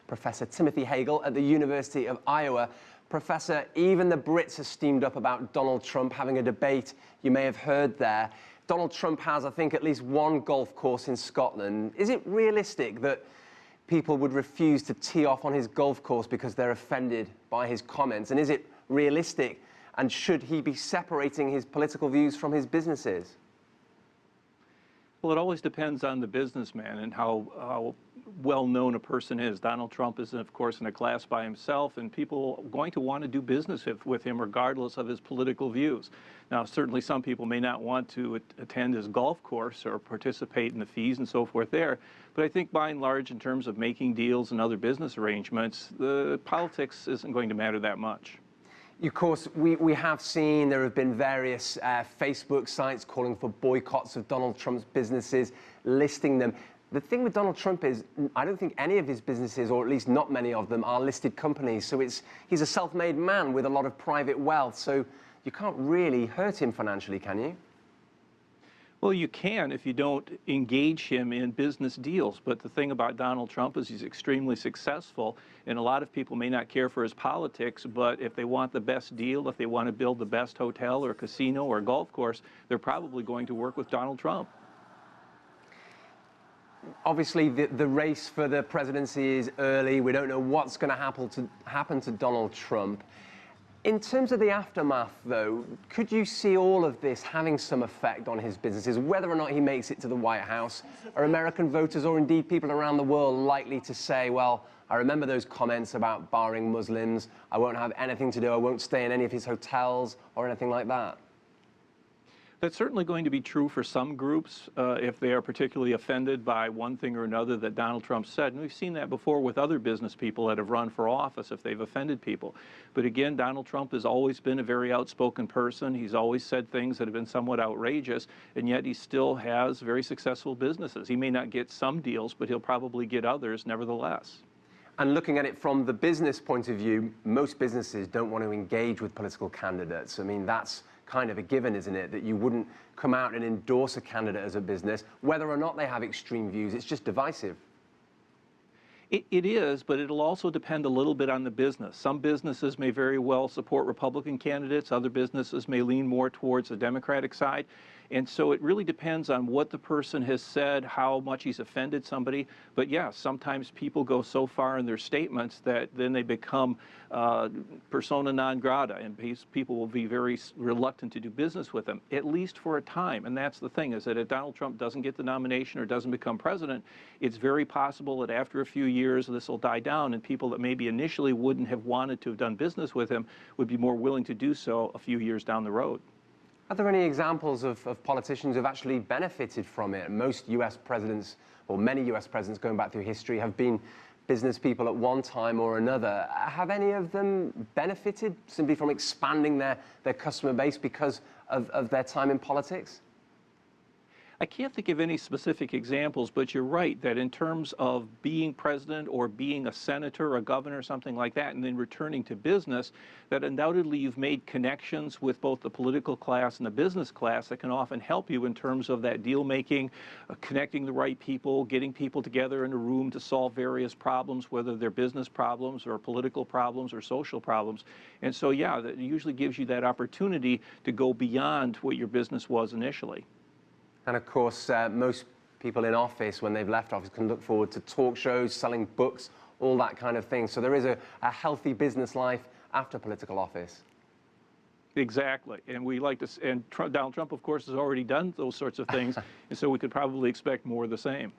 Professor Timothy Hagle at the University of Iowa. Professor, even the Brits are steamed up about Donald Trump having a debate you may have heard there. Donald Trump has, I think, at least one golf course in Scotland. Is it realistic that people would refuse to tee off on his golf course because they're offended by his comments? And is it realistic, and should he be separating his political views from his businesses? Well, it always depends on the businessman and how well-known a person is. Donald Trump is, of course, in a class by himself, and people are going to want to do business with him regardless of his political views. Now, certainly some people may not want to attend his golf course or participate in the fees and so forth there, but I think by and large, in terms of making deals and other business arrangements, the politics isn't going to matter that much. Of course, we have seen there have been various Facebook sites calling for boycotts of Donald Trump's businesses, listing them. The thing with Donald Trump is, I don't think any of his businesses, or at least not many of them, are listed companies. So he's a self-made man with a lot of private wealth. So you can't really hurt him financially, can you? Well, you can if you don't engage him in business deals. But the thing about Donald Trump is he's extremely successful, and a lot of people may not care for his politics, but if they want the best deal, if they want to build the best hotel or casino or golf course, they're probably going to work with Donald Trump. Obviously, the race for the presidency is early. We don't know what's going to happen to Donald Trump. In terms of the aftermath, though, could you see all of this having some effect on his businesses, whether or not he makes it to the White House? Are American voters, or indeed people around the world, likely to say, well, I remember those comments about barring Muslims, I won't have anything to do, I won't stay in any of his hotels or anything like that? That's certainly going to be true for some groups if they are particularly offended by one thing or another that Donald Trump said. And we've seen that before with other business people that have run for office if they've offended people. But again, Donald Trump has always been a very outspoken person. He's always said things that have been somewhat outrageous, and yet he still has very successful businesses. He may not get some deals, but he'll probably get others nevertheless. And looking at it from the business point of view, most businesses don't want to engage with political candidates. I mean, that's kind of a given, isn't it, that you wouldn't come out and endorse a candidate as a business, whether or not they have extreme views. It's just divisive. It is, but it'll also depend a little bit on the business. Some businesses may very well support Republican candidates. Other businesses may lean more towards the Democratic side. And so it really depends on what the person has said, how much he's offended somebody. But yeah, sometimes people go so far in their statements that then they become persona non grata, and people will be very reluctant to do business with them, at least for a time. And that's the thing, is that if Donald Trump doesn't get the nomination or doesn't become president, it's very possible that after a few years this will die down, and people that maybe initially wouldn't have wanted to have done business with him would be more willing to do so a few years down the road. Are there any examples of politicians who have actually benefited from it? Most US presidents, or many US presidents going back through history, have been business people at one time or another. Have any of them benefited simply from expanding their customer base because of their time in politics? I can't think of any specific examples, but you're right that in terms of being president or being a senator, a governor, something like that, and then returning to business, that undoubtedly you've made connections with both the political class and the business class that can often help you in terms of that deal making, connecting the right people, getting people together in a room to solve various problems, whether they're business problems or political problems or social problems. And so, yeah, that usually gives you that opportunity to go beyond what your business was initially. And of course, most people in office, when they've left office, can look forward to talk shows, selling books, all that kind of thing. So there is a healthy business life after political office. Exactly. And we like to, and Donald Trump, of course, has already done those sorts of things. And so we could probably expect more of the same.